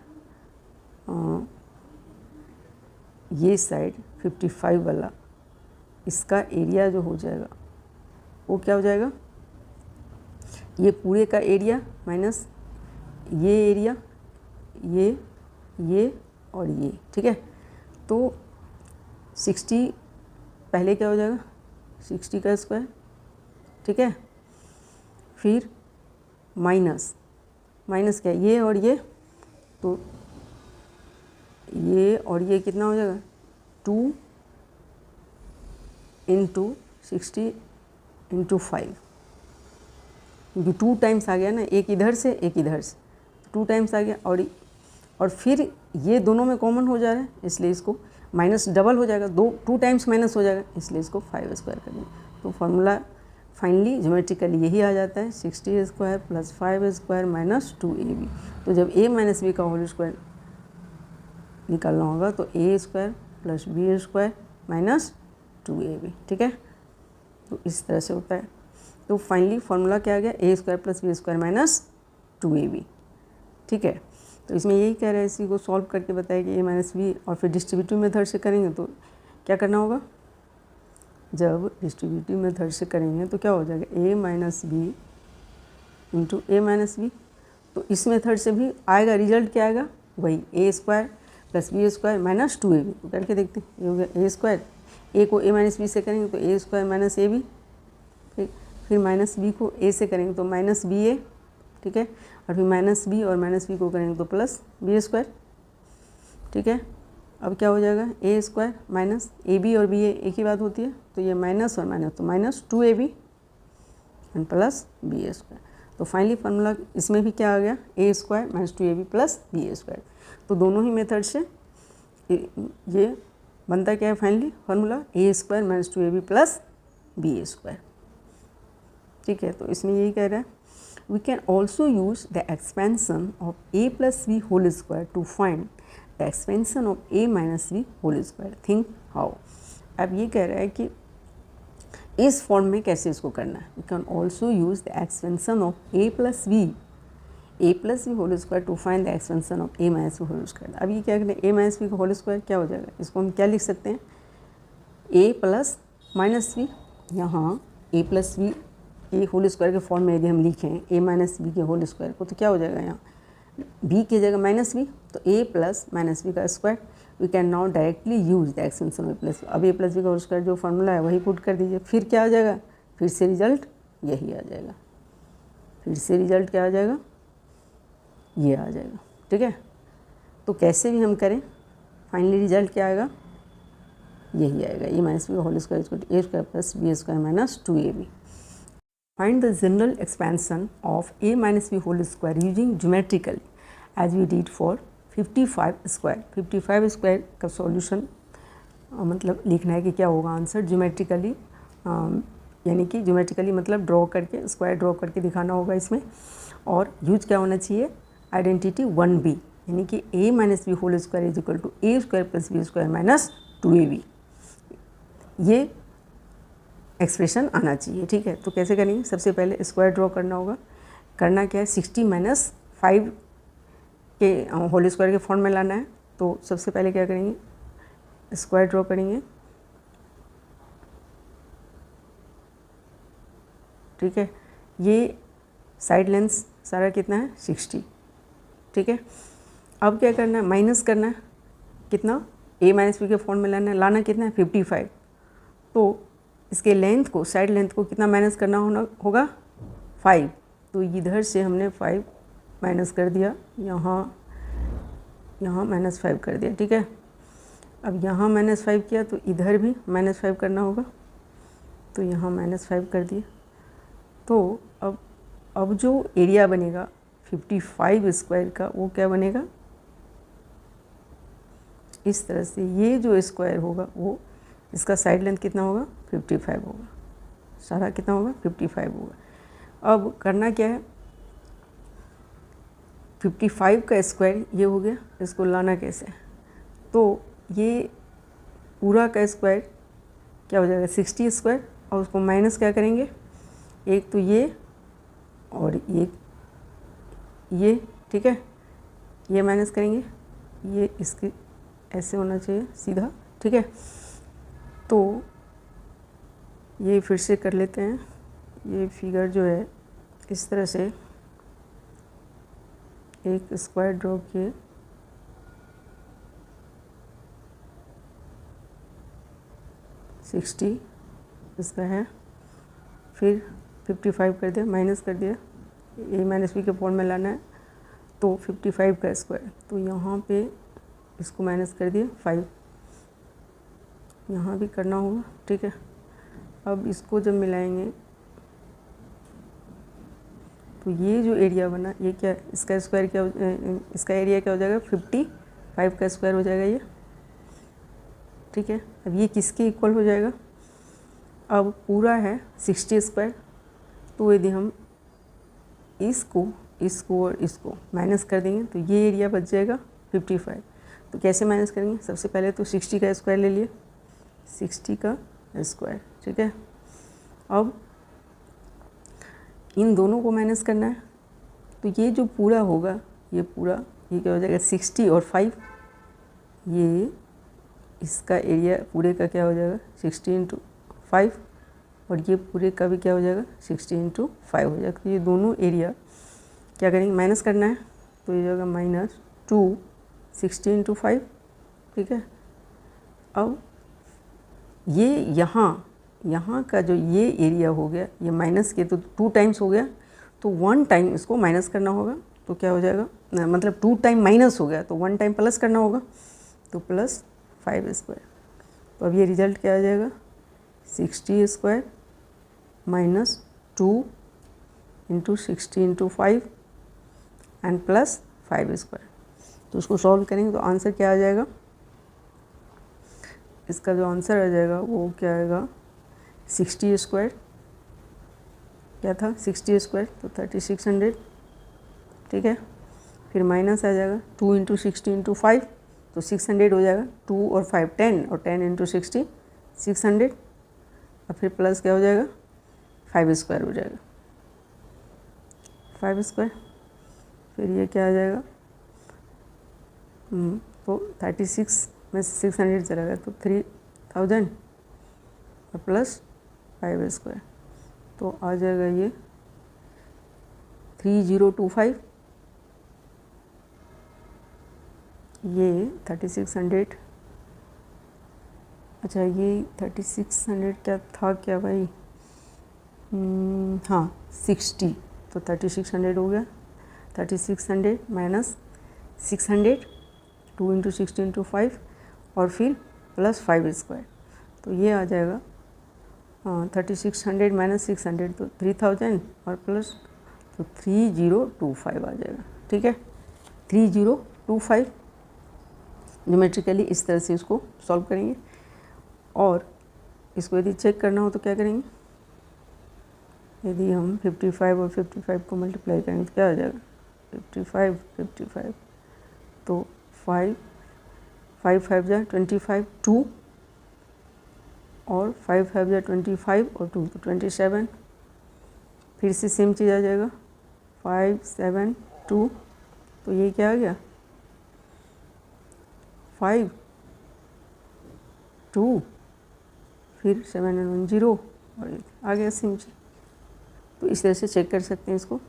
ये साइड 55 वाला, इसका एरिया जो हो जाएगा वो क्या हो जाएगा, ये पूरे का एरिया माइनस ये एरिया, ये और ये, ठीक है। तो 60 पहले क्या हो जाएगा 60 का स्क्वायर, ठीक है। फिर माइनस क्या, ये और ये, तो ये और ये कितना हो जाएगा 2 × 60 × 5, क्योंकि 2 टाइम्स आ गया ना, एक इधर से एक इधर से, 2 टाइम्स आ गया। और फिर ये दोनों में कॉमन हो जा रहा है इसलिए इसको माइनस डबल हो जाएगा, 2 टाइम्स माइनस हो जाएगा इसलिए इसको 5 स्क्वायर कर देंगे। तो फार्मूला फाइनली ज्योमेट्रिकली यही आ जाता है 60 स्क्वायर + 5 स्क्वायर - 2ab। तो जब a - b का होल स्क्वायर निकालना होगा तो a square + b square - 2ab, ठीक है। तो इस तरह से होता है। तो फाइनली फार्मूला क्या आ गया, a square + b square - 2ab, ठीक है। तो इसमें यही कह रहे हैं, इसी को सॉल्व करके बताया कि a - b, और फिर डिस्ट्रीब्यूटिव मेथड से करेंगे तो क्या करना होगा, जब डिस्ट्रीब्यूटिव मेथड से करेंगे तो क्या हो जाएगा a - b × a - b। तो इस मेथड से भी आएगा, रिजल्ट क्या आएगा, वही a square + b square - 2ab। तो करके देखते हैं, ये हो गया a स्क्वायर, a को a - b से करेंगे तो a स्क्वायर - ab, ठीक। फिर माइनस बी को ए से करेंगे तो माइनस बी ए, ठीक है, और फिर माइनस बी और माइनस बी को करेंगे तो प्लस बी स्क्वायर, ठीक है। अब क्या हो जाएगा, a square minus A B और बी ए एक ही बात होती है, तो ये माइनस और माइनस तो minus 2ab and plus b square. तो फाइनली फार्मूला इसमें भी क्या आ गया, a square minus 2ab plus b square. तो दोनों ही मेथड से ये बनता क्या है finally formula, a square minus 2ab plus b square, ठीक है। तो इसमें यही कह रहा है, we can also use the expansion of a plus b whole square to find the expansion of a minus b whole square. Think how. अब ये कह रहा है कि इस फॉर्म में कैसे इसको करना है। We can also use the expansion of a plus b whole square to find the expansion of a minus b whole square. अब ये क्या करें, ए माइनस बी का होल स्क्वायर क्या हो जाएगा, इसको हम क्या लिख सकते हैं, ए प्लस माइनस बी, यहाँ ए प्लस बी ए होल स्क्वायर के फॉर्म में यदि हम लिखें ए माइनस बी के होल स्क्वायर को, तो क्या हो जाएगा, यहाँ बी की जगह माइनस बी, तो ए प्लस माइनस बी का square. We can now directly use the expansion of a plus b. अब ए प्लस बी का होल स्क्वायर जो फार्मूला है वही पुट कर दीजिए, फिर क्या आ जाएगा, फिर से रिजल्ट यही आ जाएगा, फिर से रिजल्ट क्या आ जाएगा, ये आ जाएगा, ठीक है। तो कैसे भी हम करें फाइनली रिजल्ट क्या आएगा, यही आएगा, ए माइनस बी का whole square equal to a square plus b square minus 2ab। Find the general expansion of a minus b whole square using geometrically as we did for 55 square। 55 square का solution मतलब लिखना है कि क्या होगा answer geometrically, यानी कि geometrically मतलब ड्रॉ करके, स्क्वायर ड्रॉ करके दिखाना होगा इसमें। और यूज क्या होना चाहिए, आइडेंटिटी 1b, यानी कि a minus b whole square is equal to a square plus b square minus 2ab, ये एक्सप्रेशन आना चाहिए, ठीक है। तो कैसे करेंगे, सबसे पहले स्क्वायर ड्रॉ करना होगा। करना क्या है, 60 माइनस 5 के होल स्क्वायर के फॉर्म में लाना है। तो सबसे पहले क्या करेंगे, स्क्वायर ड्रॉ करेंगे, ठीक है। ये साइड लेंथ सारा कितना है 60, ठीक है। अब क्या करना है, माइनस करना है, कितना, ए माइनस बी के फॉर्म में लाना कितना है 55। तो इसके लेंथ को, साइड लेंथ को कितना माइनस करना होगा 5। तो इधर से हमने 5 माइनस कर दिया, यहाँ -5 कर दिया, ठीक है। अब यहाँ -5 किया तो इधर भी -5 करना होगा, तो यहाँ -5 कर दिया। तो अब जो एरिया बनेगा 55 स्क्वायर का वो क्या बनेगा, इस तरह से ये जो स्क्वायर होगा वो, इसका साइड लेंथ कितना होगा 55 होगा, सारा कितना होगा 55 होगा। अब करना क्या है, 55 का स्क्वायर ये हो गया, इसको लाना कैसे, तो ये पूरा का स्क्वायर क्या हो जाएगा 60 स्क्वायर, और उसको माइनस क्या करेंगे, एक तो ये और ये, ठीक है, ये माइनस करेंगे, ये इसके ऐसे होना चाहिए सीधा, ठीक है। तो ये फिर से कर लेते हैं, ये फिगर जो है इस तरह से एक स्क्वायर ड्रॉ किए, $60 इसका है, फिर 55 कर दिया, माइनस कर दिया, ए माइनस बी के फॉर्म में लाना है, तो 55 का स्क्वायर, तो यहाँ पे इसको माइनस कर दिया 5, यहाँ भी करना होगा, ठीक है। अब इसको जब मिलाएंगे तो ये जो एरिया बना, ये क्या, इसका स्क्वायर क्या, इसका एरिया क्या हो जाएगा 55 का स्क्वायर हो जाएगा ये, ठीक है। अब ये किसके इक्वल हो जाएगा, अब पूरा है 60 स्क्वायर, तो यदि हम इसको और इसको माइनस कर देंगे तो ये एरिया बच जाएगा 55। तो कैसे माइनस करेंगे, सबसे पहले तो 60 का स्क्वायर ले लिए, 60 का स्क्वायर, ठीक है। अब इन दोनों को माइनस करना है, तो ये जो पूरा होगा, ये क्या हो जाएगा 60 और 5, ये इसका एरिया पूरे का क्या हो जाएगा 60 × 5, और ये पूरे का भी क्या हो जाएगा 60 × 5 हो जाएगा। तो ये दोनों एरिया क्या करेंगे, माइनस करना है, तो ये जाएगा -2 60 × 5, ठीक है। अब ये यहाँ यहाँ का जो ये एरिया हो गया ये माइनस के तो 2 टाइम्स हो गया, तो 1 टाइम इसको माइनस करना होगा, तो क्या हो जाएगा, मतलब 2 टाइम माइनस हो गया तो 1 टाइम प्लस करना होगा, तो प्लस 5 स्क्वायर। तो अब ये रिजल्ट क्या आ जाएगा, 60 square minus 2 into 60 into 5 and plus 5 square. तो उसको सॉल्व करेंगे तो आंसर क्या आ जाएगा, इसका जो आंसर आ जाएगा वो क्या आएगा, 60 स्क्वायर, क्या था 60 स्क्वायर तो 3600, ठीक है। फिर माइनस आ जाएगा 2 इंटू 60 इंटू 5 तो 600 हो जाएगा, 2 और 5 10 और 10 इंटू 60 600, और फिर प्लस क्या हो जाएगा 5 स्क्वायर हो जाएगा, 5 स्क्वायर। फिर ये क्या आ जाएगा, तो 36 में 600 चला गया तो 3000 और प्लस 5 स्क्वायर, तो आ जाएगा ये 3025, ये 3600, अच्छा ये 3600 क्या था क्या भाई, हाँ 60, तो 3600 हो गया, 3600 माइनस 600, 2 इंटू 60 इंटू 5 और फिर प्लस 5 स्क्वायर, तो ये आ जाएगा 3600 माइनस 600 तो 3000 और प्लस तो 3025 आ जाएगा, ठीक है। 3025 ज्योमेट्रिकली इस तरह से इसको सॉल्व करेंगे, और इसको यदि चेक करना हो तो क्या करेंगे, यदि हम 55 और 55 को मल्टीप्लाई करेंगे तो क्या आ जाएगा, 55 तो 5 5 जा 25 2 और 5 5 जा 25 और 2 तो 27, फिर से सेम चीज़ आ जाएगा 5 7 2, तो ये क्या आ गया 5 2 फिर 7 और 1 0 और आ गया सेम चीज़। तो इस तरह से चेक कर सकते हैं इसको।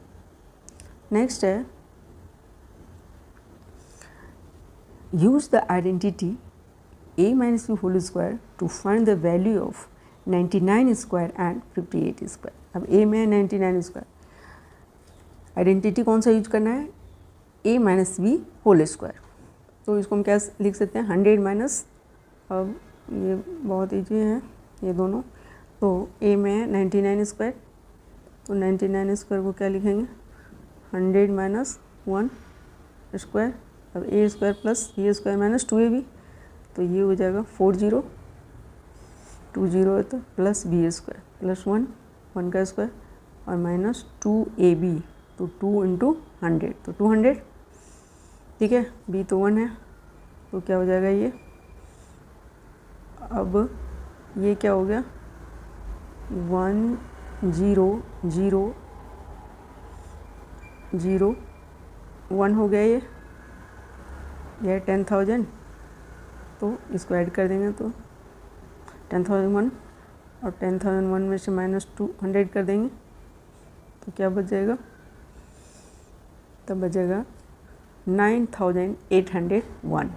नेक्स्ट है, use the identity a minus b whole square to find the value of 99 square and 58 square। अब a में 99 स्क्वायर, आइडेंटिटी कौन सा यूज करना है, a minus b whole square, तो इसको हम क्या लिख सकते हैं 100 माइनस, अब ये बहुत ईजी है ये दोनों, तो a में 99 स्क्वायर, तो 99 स्क्वायर को क्या लिखेंगे 100 माइनस 1 स्क्वायर, अब a square plus b square minus 2ab, तो ये हो जाएगा 40 20 है तो प्लस बी स्क्वायर प्लस 1 1 का स्क्वायर और माइनस 2ab, तो 2 इंटू 100 तो 200, ठीक है। b तो 1 है तो क्या हो जाएगा ये, अब ये क्या हो गया 1 0 0 0 1 हो गया, ये 10,000, तो इसको ऐड कर देंगे तो 10,001 और 10,001 में से माइनस 200 कर देंगे तो क्या बच जाएगा, तब बचेगा 9,801,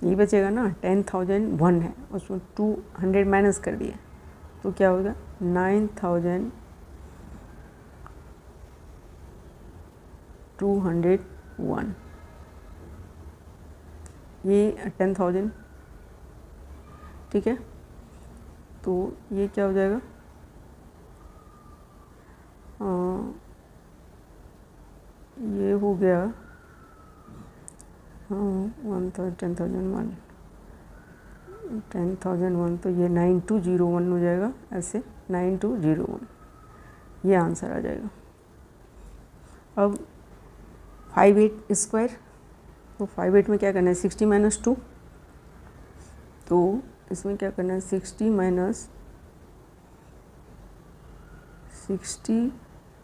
यही बचेगा ना, 10,001 है उसमें 200 माइनस कर दिए तो क्या होगा 9,201, ये 10,000, ठीक है। तो ये क्या हो जाएगा, ये हो गया 10,001 तो ये 9201 हो जाएगा, ऐसे 9201, ये आंसर आ जाएगा। अब 58 स्क्वायर, तो 58 में क्या करना है 60 माइनस 2, तो इसमें क्या करना है 60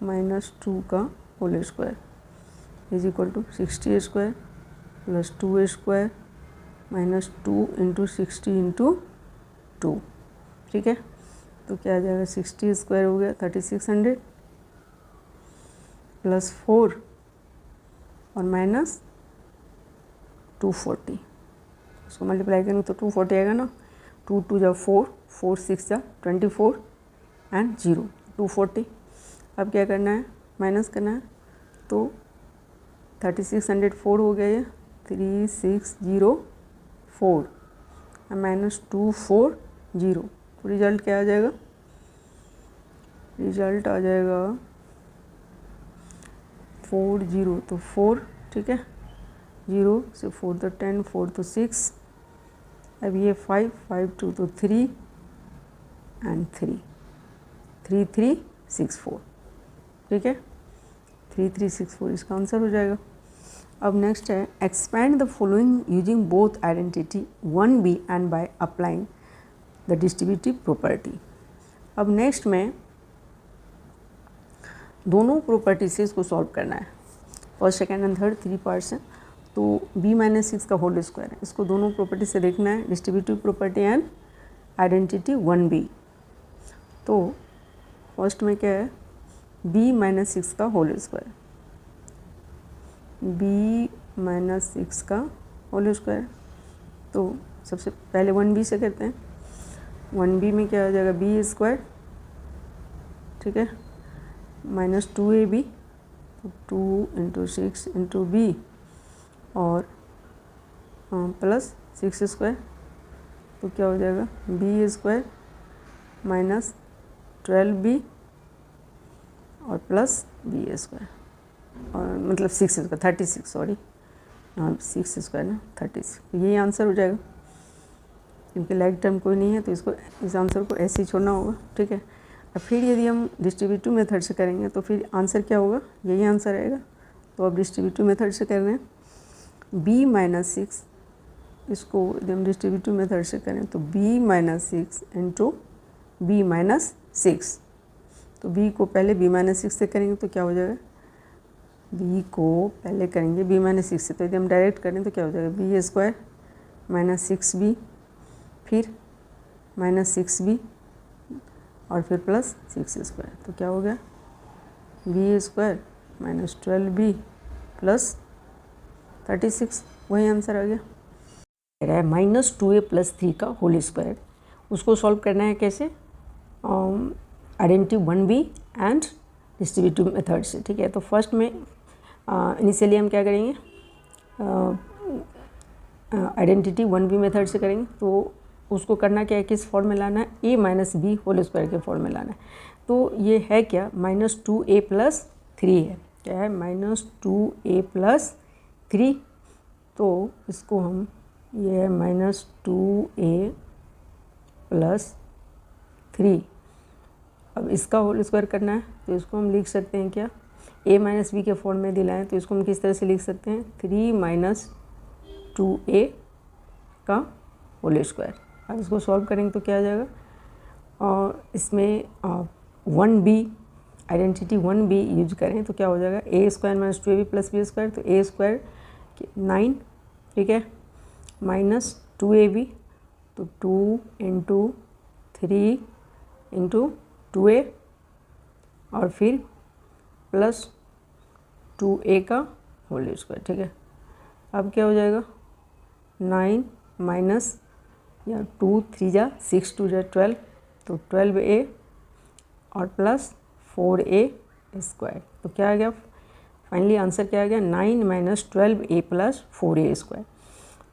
माइनस 2 का whole square is equal to 60 square plus 2 square minus 2 into 60 into 2, ठीक है। तो क्या आ जाएगा 60 स्क्वायर हो गया 3600 प्लस 4 और माइनस 240, उसको मल्टीप्लाई करेंगे तो 240 आएगा ना, 2 2 जा 4, 4 6 जा 24 एंड 0 240। अब क्या करना है, माइनस करना है, तो 3604 हो गया ये 3604 माइनस 240। तो रिजल्ट क्या आ जाएगा, रिजल्ट आ जाएगा 40, तो 4, ठीक है, 0 से 4 तो 10, 4 तो 6, अब ये 5 5 2 तो 3 एंड 3 3364, ठीक है, 3364 इसका आंसर हो जाएगा। अब नेक्स्ट है expand the following using both identity 1b and by applying the distributive property. अब नेक्स्ट में दोनों प्रॉपर्टी से इसको सॉल्व करना है। First second and third 3 parts हैं, तो b-6 का होल स्क्वायर है, इसको दोनों प्रॉपर्टी से देखना है, distributive property and identity 1b। तो फर्स्ट में क्या है, b-6 का होल स्क्वायर, b-6 का होल स्क्वायर। तो सबसे पहले 1b से करते हैं। 1b में क्या आ जाएगा, b स्क्वायर, ठीक है, माइनस 2ab, तो 2 इंटू 6 इंटू b और प्लस 6 स्क्वायर, तो क्या हो जाएगा b स्क्वायर माइनस 12b और प्लस b स्क्वायर, और मतलब 6 स्क्वायर 36, सॉरी 6 स्क्वायर ना 36, तो यही आंसर हो जाएगा। क्योंकि लाइक टर्म कोई नहीं है तो इसको, इस आंसर को ऐसे ही छोड़ना होगा, ठीक है। अब फिर यदि हम डिस्ट्रीब्यूटिव मेथड से करेंगे तो फिर आंसर क्या होगा, यही आंसर आएगा। तो अब डिस्ट्रीब्यूटिव मेथड से कर रहे हैं, b-6, इसको यदि हम डिस्ट्रीब्यूटिव मेथड से करें तो b-6 इंटू b-6, तो b को पहले b-6 से करेंगे तो क्या हो जाएगा, b को पहले करेंगे b-6 से, तो यदि हम डायरेक्ट करें तो क्या हो जाएगा, b स्क्वायर माइनस 6b, फिर माइनस 6b और फिर प्लस 6 स्क्वायर, तो क्या हो गया b square minus 12b plus 36, वही आंसर आ गया। कह रहा है -2a + 3 का होल स्क्वायर, उसको सॉल्व करना है कैसे, identity 1b and distributive method से, ठीक है। तो फर्स्ट में इनिशियली हम क्या करेंगे, आइडेंटिटी 1b मेथड से करेंगे। तो उसको करना क्या है, किस फॉर्म में लाना है, a - b होल स्क्वायर के फॉर्म में लाना है। तो ये है क्या, -2a + 3 है, क्या है -2a + 3, तो इसको हम, ये है -2a + 3। अब इसका होल स्क्वायर करना है तो इसको हम लिख सकते हैं क्या, a - b के फॉर्म में दिलाएं तो इसको हम किस तरह से लिख सकते हैं, 3 - 2a का होल स्क्वायर। अब इसको सॉल्व करेंगे तो क्या आ जाएगा, और इसमें 1b, आइडेंटिटी 1b यूज करें तो क्या हो जाएगा, a square minus 2ab + b square, तो a स्क्वायर 9, ठीक है, माइनस 2ab, तो 2 इंटू 3 इंटू 2a और फिर प्लस 2a का होल स्क्वायर, ठीक है। अब क्या हो जाएगा, 9 माइनस या 2 3 जा 6 2 जा 12, तो 12a और प्लस 4a स्क्वायर, तो क्या आ गया, फाइनली आंसर क्या आ गया, 9 - 12a + 4a स्क्वायर।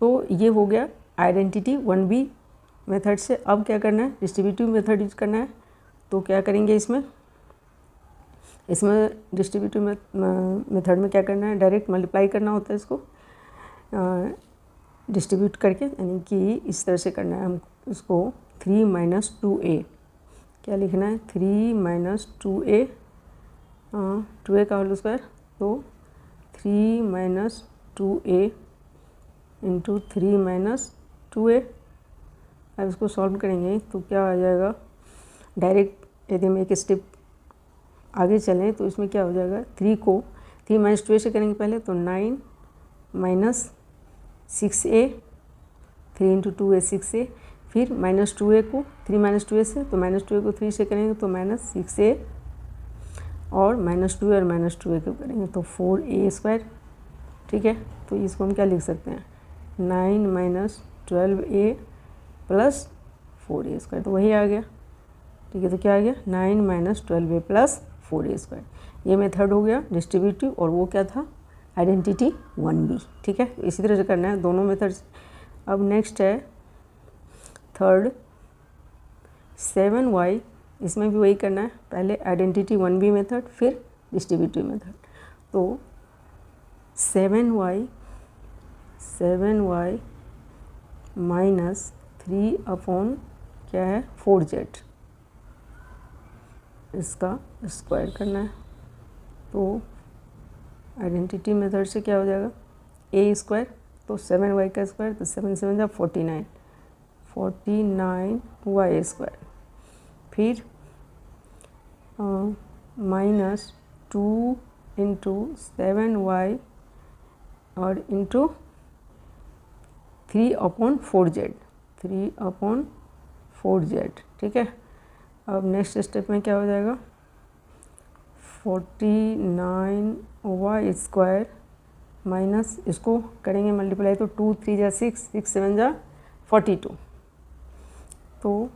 तो ये हो गया आइडेंटिटी 1b मेथड से। अब क्या करना है, डिस्ट्रीब्यूटिव मेथड यूज करना है। तो क्या करेंगे, इसमें डिस्ट्रीब्यूटिव मेथड में क्या करना है, डायरेक्ट मल्टीप्लाई करना होता है इसको डिस्ट्रीब्यूट करके, यानी कि इस तरह से करना है हम इसको। 3 - 2a, क्या लिखना है, 3 - 2a, 2a का होल स्क्वायर, तो 3 - 2a इंटू 3 - 2a। अब इसको सॉल्व करेंगे तो क्या आ जाएगा, डायरेक्ट यदि हम एक स्टेप आगे चलें तो इसमें क्या हो जाएगा, 3 को 3 - 2a से करेंगे पहले, तो 9 - 6a, 3 × 2a 6a, फिर -2a को 3 - 2a से, तो -2a को 3 से करेंगे तो -6a, और -2a और -2a को करेंगे तो 4a स्क्वायर, ठीक है। तो इसको हम क्या लिख सकते हैं, 9 - 12a + 4a², तो वही आ गया। ठीक है, तो क्या आ गया 9 - 12a + 4a²। ये मेथड हो गया डिस्ट्रीब्यूटिव, और वो क्या था आइडेंटिटी 1b। ठीक है, इसी तरह से करना है दोनों मेथड्स। अब नेक्स्ट है थर्ड 7y, इसमें भी वही करना है, पहले आइडेंटिटी 1b मेथड फिर डिस्ट्रीब्यूटिव मेथड। तो 7y -3 अपॉन क्या है 4z, इसका स्क्वायर करना है। तो आइडेंटिटी मेथड से क्या हो जाएगा a², तो 7y का स्क्वायर, तो 7 7 जा 49 y²। फिर -2 × 7y और इंटू 3 अपॉन 4z। ठीक है, अब नेक्स्ट स्टेप में क्या हो जाएगा 49y² माइनस इसको करेंगे मल्टीप्लाई, तो 2 3 जा 6 6 7 जा 42, तो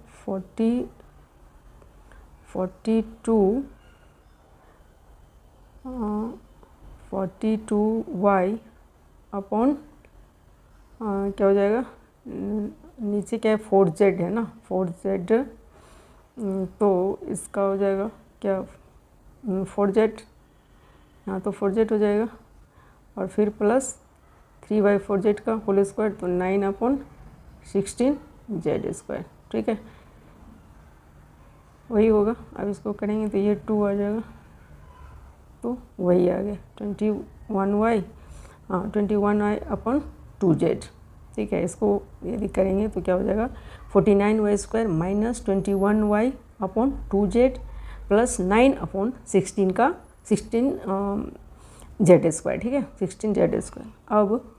42y अपॉन क्या हो जाएगा, नीचे क्या है 4z है ना, 4z, तो इसका हो जाएगा क्या 4z, यहाँ तो 4z हो जाएगा, और फिर प्लस 3/4z का होल स्क्वायर, तो 9/16z²। ठीक है, वही होगा। अब इसको करेंगे तो ये 2 आ जाएगा, तो वही आ गया 21y, हाँ 21y/ 2z। ठीक है, इसको यदि करेंगे तो क्या हो जाएगा 49y² - 21y/ 2z + 9/16 का 16z²। ठीक है, 16z²। अब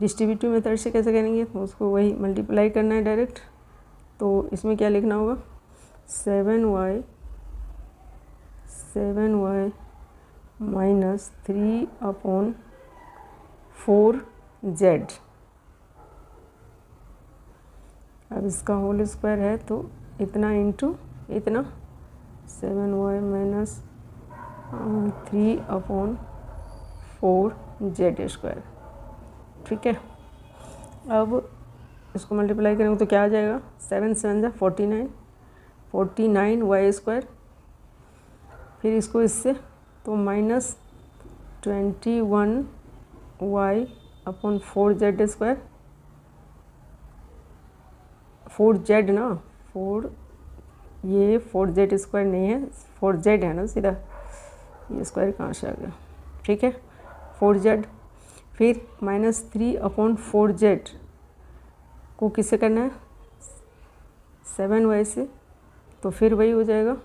डिस्ट्रीब्यूटिव मेथड से कैसे करेंगे, तो उसको वही मल्टीप्लाई करना है डायरेक्ट। तो इसमें क्या लिखना होगा 7y -3/4z, अब इसका होल स्क्वायर है, तो इतना इंटू इतना 7y - 3/4z²। ठीक है, अब इसको मल्टीप्लाई करेंगे तो क्या आ जाएगा 7 7 जा 49y², फिर इसको इससे तो -21y/ 4z², 4z ना 4, ये 4z² नहीं है 4z है ना, सीधा ये स्क्वायर कहाँ से आ गया। ठीक है, 4z, फिर -3/4z को किससे करना है 7y से, तो फिर वही हो जाएगा,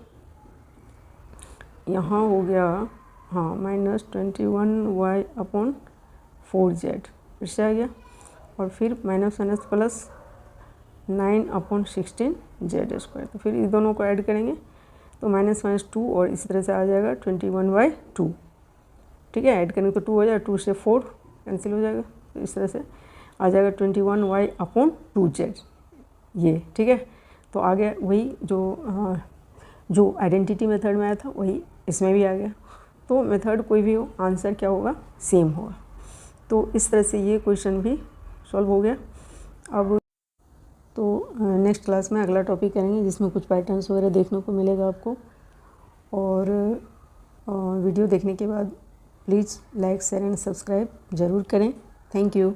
यहाँ हो गया हाँ -21y/ 4z, फिर से आ गया, और फिर माइनस प्लस 9/16z²। तो फिर इस दोनों को ऐड करेंगे तो -2, और इस तरह से आ जाएगा 21/2। ठीक है, ऐड करेंगे तो 2 हो जाएगा, 2 से 4 कैंसिल हो जाएगा, तो इस तरह से आ जाएगा 21y/ 2z ये। ठीक है, तो आ गया वही जो आइडेंटिटी मेथड में आया था वही इसमें भी आ गया। तो मेथड कोई भी हो, आंसर क्या होगा सेम होगा। तो इस तरह से ये क्वेश्चन भी सॉल्व हो गया। अब तो नेक्स्ट क्लास में अगला टॉपिक करेंगे जिसमें कुछ पैटर्न्स वगैरह देखने को मिलेगा आपको। और वीडियो देखने के बाद please like share and subscribe ज़रूर करें। Thank you.